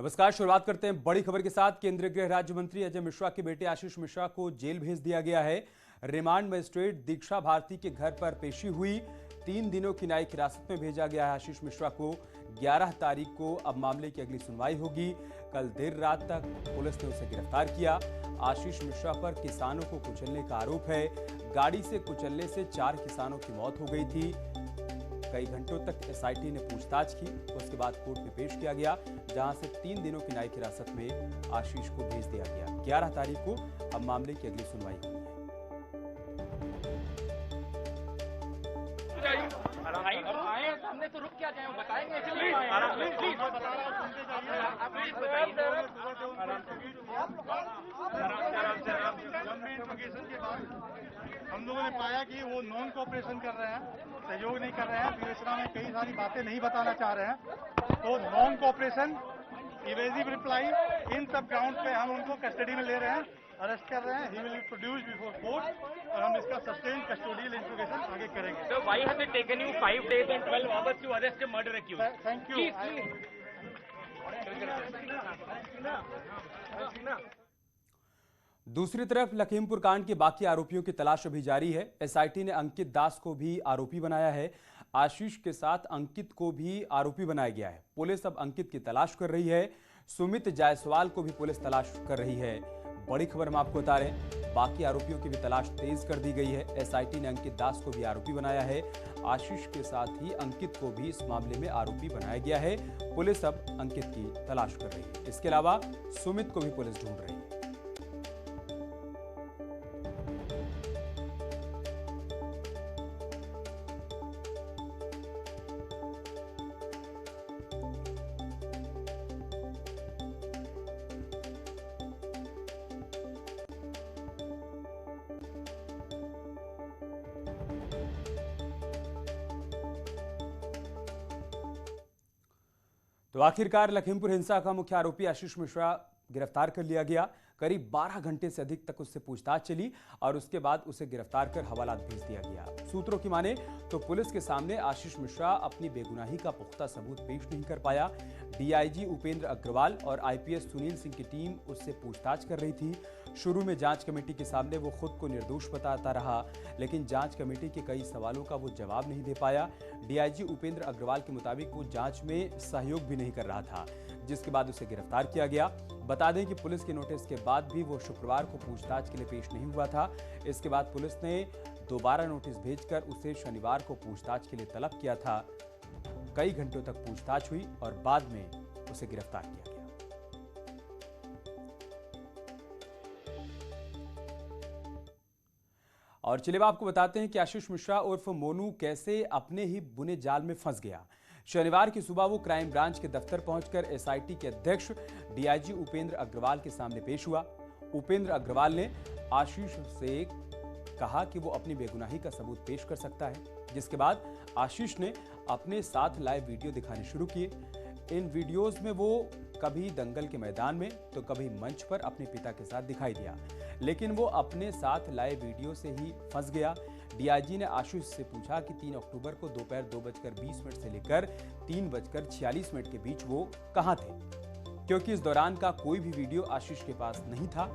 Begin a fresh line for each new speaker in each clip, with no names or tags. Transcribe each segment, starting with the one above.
नमस्कार। शुरुआत करते हैं बड़ी खबर के साथ। केंद्रीय गृह राज्य मंत्री अजय मिश्रा के बेटे आशीष मिश्रा को जेल भेज दिया गया है। रिमांड मजिस्ट्रेट दीक्षा भारती के घर पर पेशी हुई। 3 दिनों की न्यायिक हिरासत में भेजा गया है आशीष मिश्रा को। 11 तारीख को अब मामले की अगली सुनवाई होगी। कल देर रात तक पुलिस ने उसे गिरफ्तार किया। आशीष मिश्रा पर किसानों को कुचलने का आरोप है। गाड़ी से कुचलने से 4 किसानों की मौत हो गई थी। कई घंटों तक एसआईटी ने पूछताछ की, उसके बाद कोर्ट में पेश किया गया, जहां से 3 दिनों की न्यायिक हिरासत में आशीष को भेज दिया गया। 11 तारीख को अब मामले की अगली सुनवाई होनी है।
हमने तो रुक क्या जाए बताएंगे।
लंबी इंट्रोगेशन के बाद हम लोगों ने पाया कि वो नॉन कोऑपरेशन कर रहे हैं, सहयोग नहीं कर रहे हैं, विवेचना में कई सारी बातें नहीं बताना चाह रहे हैं। तो नॉन कोऑपरेशन, इवेजिव रिप्लाई, इन सब ग्राउंड पे हम उनको कस्टडी में ले रहे हैं, अरेस्ट कर रहे हैं। He will be produced before court और हम इसका सस्टेन कस्टोडियल इंट्रोगेशन आगे करेंगे।
So why has it taken you 5 days and 12 hours to arrest a murder accused?
Thank you.
दूसरी तरफ लखीमपुर कांड के बाकी आरोपियों की तलाश अभी जारी है। एसआईटी ने अंकित दास को भी आरोपी बनाया है। आशीष के साथ अंकित को भी आरोपी बनाया गया है। पुलिस अब अंकित की तलाश कर रही है। सुमित जायसवाल को भी पुलिस तलाश कर रही है। बड़ी खबर हम आपको बता रहे हैं, बाकी आरोपियों की भी तलाश तेज कर दी गई है। एसआईटी ने अंकित दास को भी आरोपी बनाया है। आशीष के साथ ही अंकित को भी इस मामले में आरोपी बनाया गया है। पुलिस अब अंकित की तलाश कर रही है। इसके अलावा सुमित को भी पुलिस ढूंढ रही है। तो आखिरकार लखीमपुर हिंसा का मुख्य आरोपी आशीष मिश्रा गिरफ्तार कर लिया गया। करीब 12 घंटे से अधिक तक उससे पूछताछ चली और उसके बाद उसे गिरफ्तार कर हवालात भेज दिया गया। सूत्रों की माने तो पुलिस के सामने आशीष मिश्रा अपनी बेगुनाही का पुख्ता सबूत पेश नहीं कर पाया। डीआईजी उपेंद्र अग्रवाल और आईपीएस सुनील सिंह की टीम उससे पूछताछ कर रही थी। शुरू में जांच कमेटी के सामने वो खुद को निर्दोष बताता रहा, लेकिन जांच कमेटी के कई सवालों का वो जवाब नहीं दे पाया। डीआईजी उपेंद्र अग्रवाल के मुताबिक वो जांच में सहयोग भी नहीं कर रहा था, जिसके बाद उसे गिरफ्तार किया गया। बता दें कि पुलिस के नोटिस के बाद भी वो शुक्रवार को पूछताछ के लिए पेश नहीं हुआ था। इसके बाद पुलिस ने दोबारा नोटिस भेजकर उसे शनिवार को पूछताछ के लिए तलब किया था। कई घंटों तक पूछताछ हुई और बाद में उसे गिरफ्तार किया गया। और चलिए आपको बताते हैं कि आशीष मिश्रा उर्फ मोनू कैसे अपने ही बुने जाल में फंस गया। शनिवार की सुबह वो क्राइम ब्रांच के दफ्तर पहुंचकर एसआईटी के अध्यक्ष डीआईजी उपेंद्र अग्रवाल के सामने पेश हुआ। उपेंद्र अग्रवाल ने आशीष से कहा कि वो अपनी बेगुनाही का सबूत पेश कर सकता है, जिसके बाद आशीष ने अपने साथ लाइव वीडियो दिखाने शुरू किए। इन वीडियोस में वो कभी दंगल के मैदान में तो कभी मंच पर अपने पिता के साथ दिखाई दिया, लेकिन वो अपने साथ लाए वीडियो से ही फंस गया। डीआईजी ने आशीष से पूछा कि 3 अक्टूबर को दोपहर 2:20 से लेकर 3:46 के बीच वो कहां थे, क्योंकि इस दौरान का कोई भी वीडियो आशीष के पास नहीं था।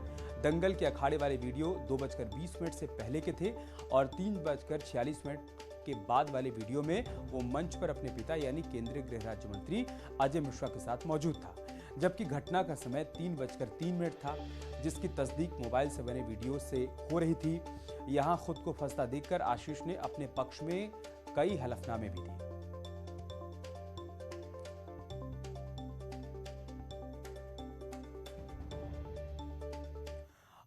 दंगल के अखाड़े वाले वीडियो 2:20 से पहले के थे और 3:46 के बाद वाले वीडियो में वो मंच पर अपने पिता यानी केंद्रीय गृह राज्य मंत्री अजय मिश्रा के साथ मौजूद था, जबकि घटना का समय 3:03 था, जिसकी तस्दीक मोबाइल से बने वीडियो से हो रही थी। यहां खुद को फंसता देखकर आशीष ने अपने पक्ष में कई हलफनामे भी दिए।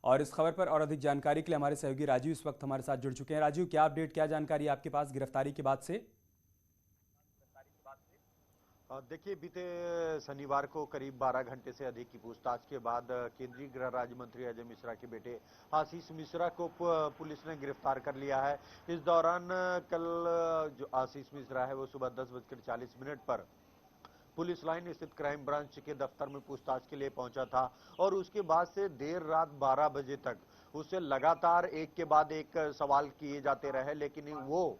और इस खबर पर और अधिक जानकारी के लिए हमारे सहयोगी राजीव इस वक्त हमारे साथ जुड़ चुके हैं। राजीव, क्या अपडेट, क्या जानकारी आपके पास गिरफ्तारी के बाद से?
देखिए, बीते शनिवार को करीब 12 घंटे से अधिक की पूछताछ के बाद केंद्रीय गृह राज्य मंत्री अजय मिश्रा के बेटे आशीष मिश्रा को पुलिस ने गिरफ्तार कर लिया है। इस दौरान कल जो आशीष मिश्रा है वो सुबह 10:40 पर पुलिस लाइन स्थित क्राइम ब्रांच के दफ्तर में पूछताछ के लिए पहुंचा था और उसके बाद से देर रात 12 बजे तक उससे लगातार एक के बाद एक सवाल किए जाते रहे, लेकिन वो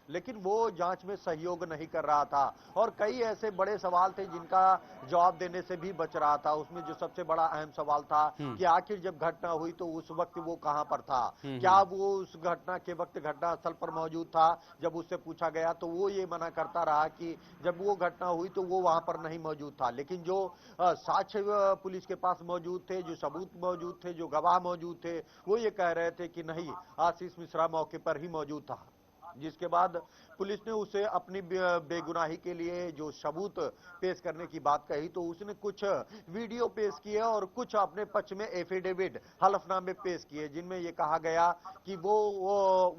लेकिन वो जांच में सहयोग नहीं कर रहा था। और कई ऐसे बड़े सवाल थे जिनका जवाब देने से भी बच रहा था। उसमें जो सबसे बड़ा अहम सवाल था कि आखिर जब घटना हुई तो उस वक्त वो कहां पर था, क्या वो उस घटना के वक्त घटनास्थल पर मौजूद था। जब उससे पूछा गया तो वो ये मना करता रहा कि जब वो घटना हुई तो वो वहां पर नहीं मौजूद था। लेकिन जो साक्ष्य पुलिस के पास मौजूद थे, जो सबूत मौजूद थे, जो गवाह मौजूद थे, वो ये कह रहे थे कि नहीं, आशीष मिश्रा मौके पर ही मौजूद था। जिसके बाद पुलिस ने उसे अपनी बेगुनाही के लिए जो सबूत पेश करने की बात कही तो उसने कुछ वीडियो पेश किए और कुछ अपने पक्ष में एफिडेविट, हलफनामे पेश किए, जिनमें यह कहा गया कि वो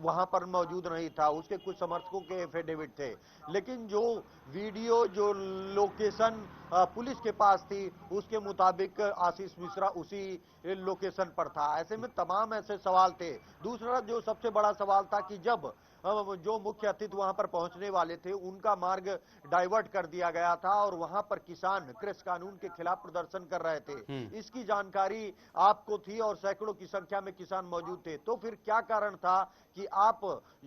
वहां पर मौजूद नहीं था। उसके कुछ समर्थकों के एफिडेविट थे, लेकिन जो वीडियो, जो लोकेशन पुलिस के पास थी, उसके मुताबिक आशीष मिश्रा उसी लोकेशन पर था। ऐसे में तमाम ऐसे सवाल थे। दूसरा जो सबसे बड़ा सवाल था कि जब जो मुख्य अतिथि वहां पर पहुंचने वाले थे उनका मार्ग डाइवर्ट कर दिया गया था और वहां पर किसान कृषि कानून के खिलाफ प्रदर्शन कर रहे थे, इसकी जानकारी आपको थी और सैकड़ों की संख्या में किसान मौजूद थे। तो फिर क्या कारण था कि आप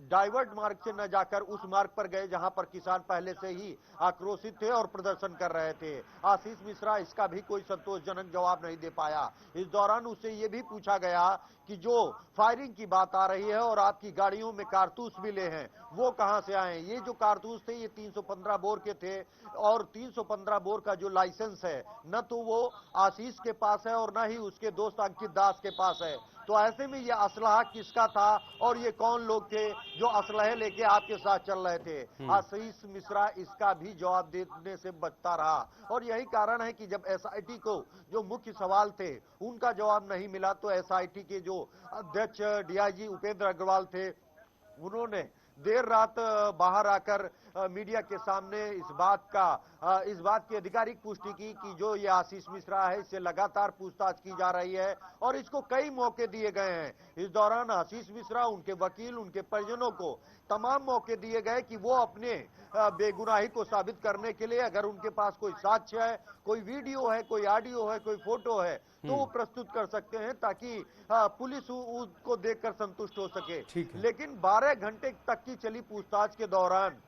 डाइवर्ट मार्ग से न जाकर उस मार्ग पर गए जहां पर किसान पहले से ही आक्रोशित थे और प्रदर्शन कर रहे थे। आशीष मिश्रा इसका भी कोई संतोषजनक जवाब नहीं दे पाया। इस दौरान उससे यह भी पूछा गया कि जो फायरिंग की बात आ रही है और आपकी गाड़ियों में कारतूस मिले हैं, वो कहां से आए। ये जो कारतूस थे ये 315 बोर के थे और 315 बोर का जो लाइसेंस है न तो वो आशीष के पास है और न ही उसके दोस्त अंकित दास के पास है। तो ऐसे में ये असलहा किसका था और ये कौन लोग थे जो असलहे लेके आपके साथ चल रहे थे। आशीष मिश्रा इसका भी जवाब देने से बचता रहा और यही कारण है कि जब एसआईटी को जो मुख्य सवाल थे उनका जवाब नहीं मिला तो एसआईटी के जो अध्यक्ष डीआईजी उपेंद्र अग्रवाल थे, उन्होंने देर रात बाहर आकर मीडिया के सामने इस बात की आधिकारिक पुष्टि की कि जो ये आशीष मिश्रा है इससे लगातार पूछताछ की जा रही है और इसको कई मौके दिए गए हैं। इस दौरान आशीष मिश्रा, उनके वकील, उनके परिजनों को तमाम मौके दिए गए कि वो अपने बेगुनाही को साबित करने के लिए अगर उनके पास कोई साक्ष्य है, कोई वीडियो है, कोई ऑडियो है, कोई फोटो है तो वो प्रस्तुत कर सकते हैं ताकि पुलिस उसको देखकर संतुष्ट हो सके।
ठीक है।
लेकिन 12 घंटे तक की चली पूछताछ के दौरान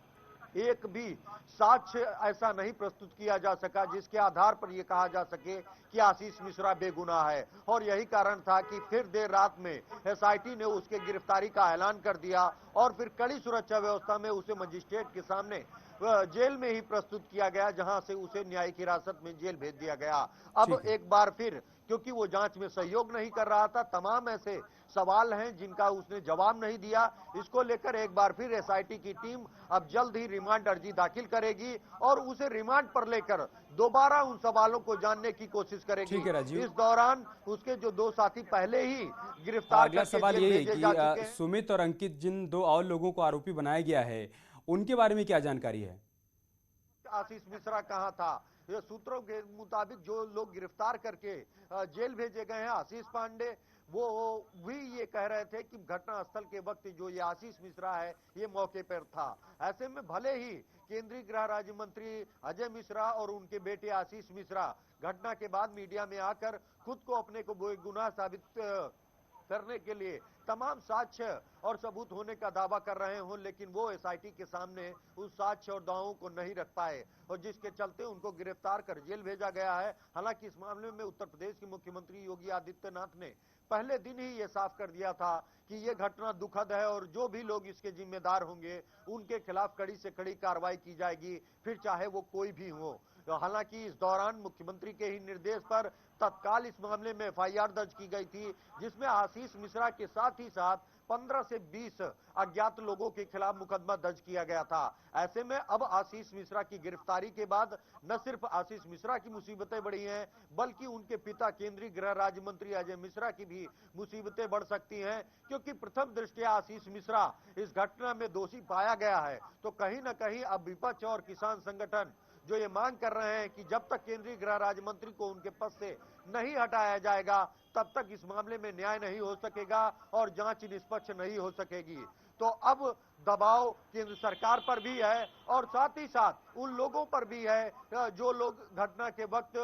एक भी साक्ष्य ऐसा नहीं प्रस्तुत किया जा सका जिसके आधार पर यह कहा जा सके कि आशीष मिश्रा बेगुनाह है। और यही कारण था कि फिर देर रात में एसआईटी ने उसके गिरफ्तारी का ऐलान कर दिया और फिर कड़ी सुरक्षा व्यवस्था में उसे मजिस्ट्रेट के सामने जेल में ही प्रस्तुत किया गया, जहां से उसे न्यायिक हिरासत में जेल भेज दिया गया। अब एक बार फिर क्योंकि वो जांच में सहयोग नहीं कर रहा था, तमाम ऐसे सवाल हैं जिनका उसने जवाब नहीं दिया। इसको लेकर एक बार फिर एसआईटी की टीम अब जल्द ही रिमांड अर्जी दाखिल करेगी और उसे रिमांड पर लेकर दोबारा उन सवालों को जानने की कोशिश करेगी।
ठीक है राजीव।
इस दौरान उसके जो दो साथी पहले ही गिरफ्तार
अगला
करके
सवाल
जेल
ये है
भेजे जा चुके
कि
हैं।
सुमित और अंकित, जिन दो और लोगों को आरोपी बनाया गया है, उनके बारे में क्या जानकारी है?
आशीष मिश्रा कहां था? ये सूत्रों के मुताबिक जो लोग गिरफ्तार करके जेल भेजे गए हैं, आशीष पांडे, वो भी ये कह रहे थे कि घटनास्थल के वक्त जो ये आशीष मिश्रा है ये मौके पर था। ऐसे में भले ही केंद्रीय गृह राज्य मंत्री अजय मिश्रा और उनके बेटे आशीष मिश्रा घटना के बाद मीडिया में आकर खुद को अपने को बेगुनाह साबित करने के लिए तमाम साक्ष्य और सबूत होने का दावा कर रहे हों, लेकिन वो एसआईटी के सामने उस साक्ष्य और दावों को नहीं रख पाए और जिसके चलते उनको गिरफ्तार कर जेल भेजा गया है। हालांकि इस मामले में उत्तर प्रदेश के मुख्यमंत्री योगी आदित्यनाथ ने पहले दिन ही ये साफ कर दिया था कि ये घटना दुखद है और जो भी लोग इसके जिम्मेदार होंगे उनके खिलाफ कड़ी से कड़ी कार्रवाई की जाएगी, फिर चाहे वो कोई भी हो। हालांकि इस दौरान मुख्यमंत्री के ही निर्देश पर तत्काल इस मामले में एफआईआर दर्ज की गई थी, जिसमें आशीष मिश्रा के साथ ही साथ 15 से 20 अज्ञात लोगों के खिलाफ मुकदमा दर्ज किया गया था। ऐसे में अब आशीष मिश्रा की गिरफ्तारी के बाद न सिर्फ आशीष मिश्रा की मुसीबतें बढ़ी हैं, बल्कि उनके पिता केंद्रीय गृह राज्य मंत्री अजय मिश्रा की भी मुसीबतें बढ़ सकती हैं, क्योंकि प्रथम दृष्टया आशीष मिश्रा इस घटना में दोषी पाया गया है। तो कहीं न कहीं अब विपक्ष और किसान संगठन जो ये मांग कर रहे हैं कि जब तक केंद्रीय गृह राज्य मंत्री को उनके पद से नहीं हटाया जाएगा तब तक इस मामले में न्याय नहीं हो सकेगा और जांच निष्पक्ष नहीं हो सकेगी। तो अब दबाव केंद्र सरकार पर भी है और साथ ही साथ उन लोगों पर भी है जो लोग घटना के वक्त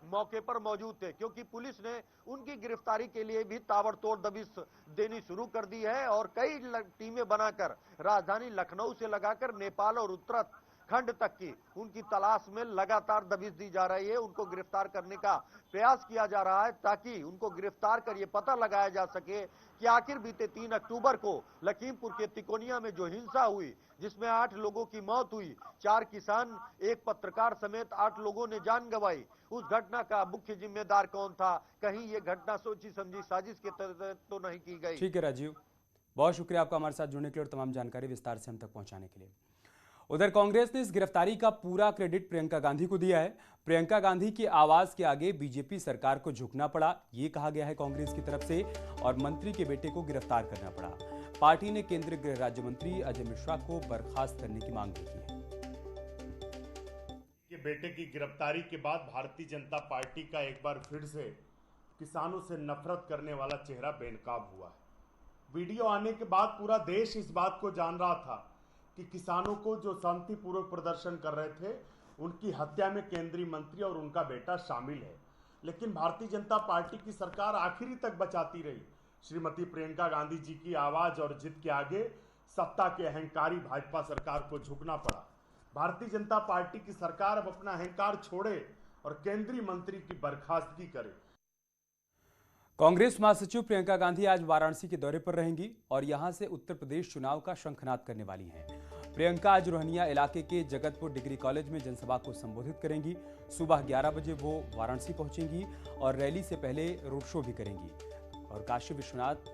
मौके पर मौजूद थे, क्योंकि पुलिस ने उनकी गिरफ्तारी के लिए भी ताबड़तोड़ दबिश देनी शुरू कर दी है और कई टीमें बनाकर राजधानी लखनऊ से लगाकर नेपाल और उत्तराखंड तक की उनकी तलाश में लगातार दबिश दी जा रही है। उनको गिरफ्तार करने का प्रयास किया जा रहा है ताकि उनको गिरफ्तार कर ये पता लगाया जा सके कि आखिर बीते 3 अक्टूबर को लखीमपुर के तिकोनिया में जो हिंसा हुई, जिसमें 8 लोगों की मौत हुई, 4 किसान, एक पत्रकार समेत 8 लोगों ने जान गंवाई, उस घटना का मुख्य जिम्मेदार कौन था? कहीं ये घटना सोची समझी साजिश के तहत तो नहीं की गई?
ठीक है राजीव, बहुत शुक्रिया आपका हमारे साथ जुड़ने के लिए और तमाम जानकारी विस्तार से हम तक पहुंचाने के लिए। उधर कांग्रेस ने इस गिरफ्तारी का पूरा क्रेडिट प्रियंका गांधी को दिया है। प्रियंका गांधी की आवाज के आगे बीजेपी सरकार को झुकना पड़ा, ये कहा गया है कांग्रेस की तरफ से, और मंत्री के बेटे को गिरफ्तार करना पड़ा। पार्टी ने केंद्रीय गृह राज्य मंत्री अजय मिश्रा को बर्खास्त करने की मांग की है।
के बेटे की गिरफ्तारी के बाद भारतीय जनता पार्टी का एक बार फिर से किसानों से नफरत करने वाला चेहरा बेनकाब हुआ है। वीडियो आने के बाद पूरा देश इस बात को जान रहा था कि किसानों को जो शांतिपूर्वक प्रदर्शन कर रहे थे उनकी हत्या में केंद्रीय मंत्री और उनका बेटा शामिल है, लेकिन भारतीय जनता पार्टी की सरकार आखिरी तक बचाती रही। श्रीमती प्रियंका गांधी जी की आवाज और जिद के आगे सत्ता के अहंकारी भाजपा सरकार को झुकना पड़ा। भारतीय जनता पार्टी की सरकार अब अपना अहंकार छोड़े और केंद्रीय मंत्री की बर्खास्तगी करे।
कांग्रेस महासचिव प्रियंका गांधी आज वाराणसी के दौरे पर रहेंगी और यहां से उत्तर प्रदेश चुनाव का शंखनाद करने वाली हैं। प्रियंका आज रोहनिया इलाके के जगतपुर डिग्री कॉलेज में जनसभा को संबोधित करेंगी। सुबह 11 बजे वो वाराणसी पहुंचेंगी और रैली से पहले रोड शो भी करेंगी और काशी विश्वनाथ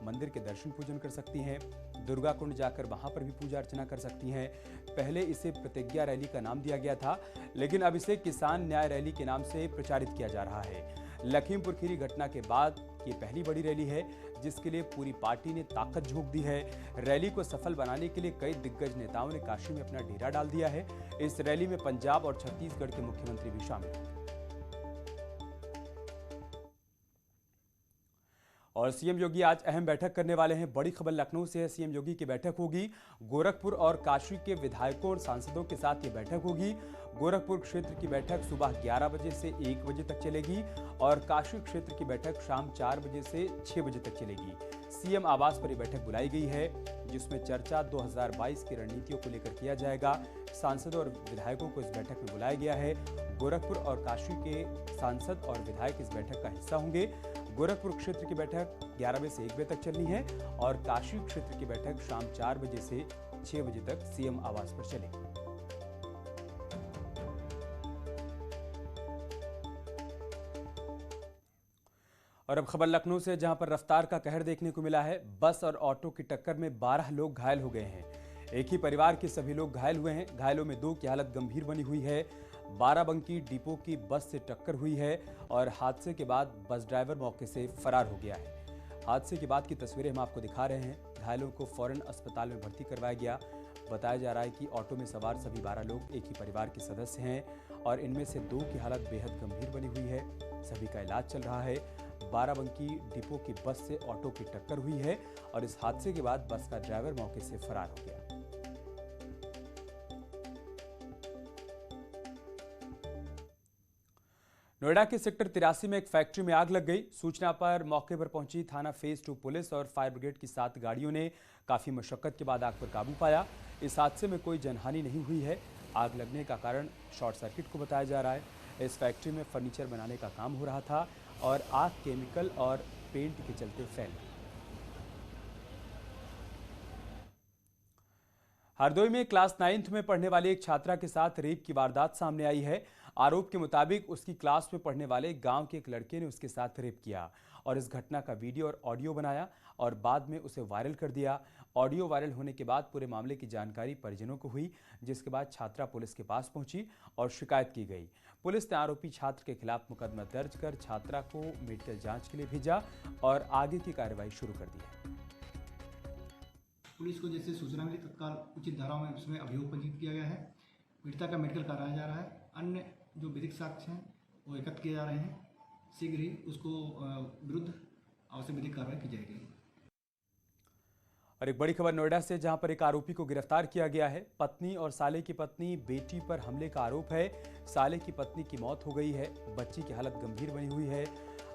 मंदिर के दर्शन पूजन कर सकती हैं। दुर्गा कुंड जाकर वहां पर भी पूजा अर्चना कर सकती हैं। पहले इसे प्रतिज्ञा रैली का नाम दिया गया था, लेकिन अब इसे किसान न्याय रैली के नाम से प्रचारित किया जा रहा है। लखीमपुर खीरी घटना के बाद ये पहली बड़ी रैली है जिसके लिए पूरी पार्टी ने ताकत झोंक दी है। रैली को सफल बनाने के लिए कई दिग्गज नेताओं ने काशी में अपना डेरा डाल दिया है। इस रैली में पंजाब और छत्तीसगढ़ के मुख्यमंत्री भी शामिल हैं। और सीएम योगी आज अहम बैठक करने वाले हैं। बड़ी खबर लखनऊ से है, सीएम योगी की बैठक होगी। गोरखपुर और काशी के विधायकों और सांसदों के साथ ये बैठक होगी। गोरखपुर क्षेत्र की बैठक सुबह 11 बजे से 1 बजे तक चलेगी और काशी क्षेत्र की बैठक शाम 4 बजे से 6 बजे तक चलेगी। सीएम आवास पर यह बैठक बुलाई गई है जिसमें चर्चा 2022 की रणनीतियों को लेकर किया जाएगा। सांसदों और विधायकों को इस बैठक में बुलाया गया है। गोरखपुर और काशी के सांसद और विधायक इस बैठक का हिस्सा होंगे। गोरखपुर क्षेत्र की बैठक 11 बजे से 1 बजे तक चलनी है और काशी क्षेत्र की बैठक शाम 4 बजे से 6 बजे तक सीएम आवास पर चलेगी। और अब खबर लखनऊ से, जहां पर रफ्तार का कहर देखने को मिला है। बस और ऑटो की टक्कर में 12 लोग घायल हो गए हैं। एक ही परिवार के सभी लोग घायल हुए हैं। घायलों में 2 की हालत गंभीर बनी हुई है। बाराबंकी डिपो की बस से टक्कर हुई है और हादसे के बाद बस ड्राइवर मौके से फरार हो गया है। हादसे के बाद की तस्वीरें हम आपको दिखा रहे हैं। घायलों को फौरन अस्पताल में भर्ती करवाया गया। बताया जा रहा है कि ऑटो में सवार सभी 12 लोग एक ही परिवार के सदस्य हैं और इनमें से 2 की हालत बेहद गंभीर बनी हुई है। सभी का इलाज चल रहा है। बाराबंकी डिपो की बस से ऑटो की टक्कर हुई है और इस हादसे के बाद बस का ड्राइवर मौके से फरार हो गया। नोएडा के सेक्टर 83 में एक फैक्ट्री में आग लग गई। सूचना पर मौके पर पहुंची थाना फेज 2 पुलिस और फायर ब्रिगेड की 7 गाड़ियों ने काफी मशक्कत के बाद आग पर काबू पाया। इस हादसे में कोई जनहानि नहीं हुई है। आग लगने का कारण शॉर्ट सर्किट को बताया जा रहा है। इस फैक्ट्री में फर्नीचर बनाने का काम हो रहा था और आग केमिकल और पेंट के चलते फैल गई। हरदोई में क्लास 9th में पढ़ने वाली एक छात्रा के साथ रेप की वारदात सामने आई है। आरोप के मुताबिक उसकी क्लास में पढ़ने वाले गांव के एक लड़के ने उसके साथ रेप किया और इस घटना का वीडियो और ऑडियो बनाया और बाद में उसे वायरल कर दिया। ऑडियो वायरल होने के बाद पूरे मामले की जानकारी परिजनों को हुई, जिसके बाद छात्रा पुलिस के पास पहुंची और शिकायत की गई। पुलिस ने आरोपी छात्र के खिलाफ मुकदमा दर्ज कर छात्रा को मेडिकल जांच के लिए भेजा और आगे की कार्रवाई शुरू कर दी है।
पुलिस को जैसे सूचना मिली तत्काल उचित धाराओं में उसमें अभियोग पंजीकृत किया गया है। पीड़िता का मेडिकल कराया जा रहा है। अन्य जो विधिक साक्ष्य हैं वो एकत्र किए जा रहे हैं। शीघ्र ही उसको विरुद्ध आवश्यक विधिक कार्रवाई की जाएगी।
और एक बड़ी खबर नोएडा से, जहां पर एक आरोपी को गिरफ्तार किया गया है। पत्नी और साले की पत्नी बेटी पर हमले का आरोप है। साले की पत्नी की मौत हो गई है। बच्ची की हालत गंभीर बनी हुई है।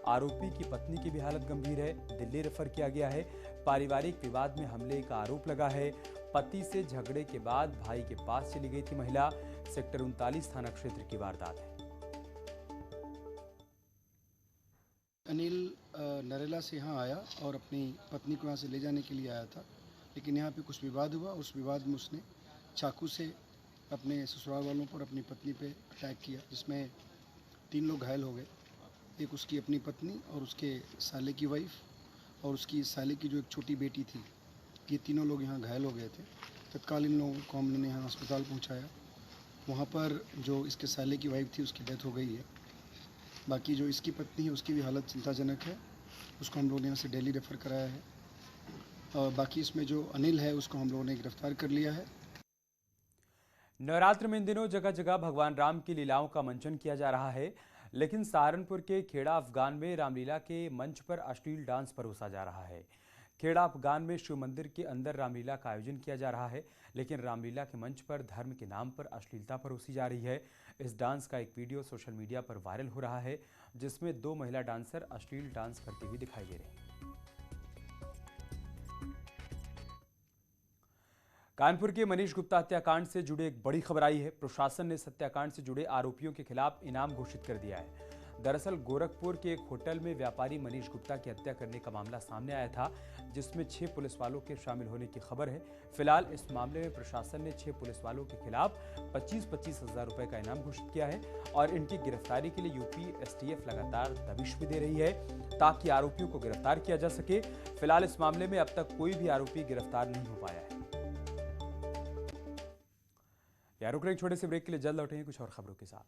आरोपी की पत्नी की भी हालत गंभीर है। दिल्ली रेफर किया गया है। पारिवारिक विवाद में हमले का आरोप लगा है। पति से झगड़े के बाद भाई के पास चली गई थी महिला। सेक्टर 39 थाना क्षेत्र की वारदात है।
अनिल नरेला से यहाँ आया और अपनी पत्नी को यहाँ से ले जाने के लिए आया था, लेकिन यहाँ पे कुछ विवाद हुआ। उस विवाद में उसने चाकू से अपने ससुराल वालों पर, अपनी पत्नी पे अटैक किया, जिसमें 3 लोग घायल हो गए। एक उसकी अपनी पत्नी और उसके साले की वाइफ और उसकी साले की जो एक छोटी बेटी थी। ये तीनों लोग यहाँ घायल हो गए थे। तत्काल इन लोगों को हमने यहाँ अस्पताल पहुँचाया। वहाँ पर जो इसके साले की वाइफ थी उसकी डेथ हो गई है। बाकी जो इसकी पत्नी है उसकी भी हालत चिंताजनक है। उसको हम लोगों ने यहाँ से दिल्ली रेफ़र कराया है। और बाकी इसमें जो अनिल है उसको हम लोगों ने गिरफ्तार कर लिया है।
नवरात्र में इन दिनों जगह जगह भगवान राम की लीलाओं का मंचन किया जा रहा है, लेकिन सहारनपुर के खेड़ा अफगान में रामलीला के मंच पर अश्लील डांस परोसा जा रहा है। खेड़ा अफगान में शिव मंदिर के अंदर रामलीला का आयोजन किया जा रहा है, लेकिन रामलीला के मंच पर धर्म के नाम पर अश्लीलता परोसी जा रही है। इस डांस का एक वीडियो सोशल मीडिया पर वायरल हो रहा है, जिसमें 2 महिला डांसर अश्लील डांस करती हुई दिखाई दे रही हैं। कानपुर के मनीष गुप्ता हत्याकांड से जुड़े एक बड़ी खबर आई है। प्रशासन ने इस हत्याकांड से जुड़े आरोपियों के खिलाफ इनाम घोषित कर दिया है। दरअसल गोरखपुर के एक होटल में व्यापारी मनीष गुप्ता की हत्या करने का मामला सामने आया था, जिसमें 6 पुलिस वालों के शामिल होने की खबर है। फिलहाल इस मामले में प्रशासन ने 6 पुलिस वालों के खिलाफ 25-25 हजार रुपए का इनाम घोषित किया है और इनकी गिरफ्तारी के लिए यूपी एसटीएफ लगातार दबिश भी दे रही है, ताकि आरोपियों को गिरफ्तार किया जा सके। फिलहाल इस मामले में अब तक कोई भी आरोपी गिरफ्तार नहीं हो पाया है। रुक रहे छोटे से ब्रेक के लिए, जल्द लौटेंगे कुछ और खबरों के साथ।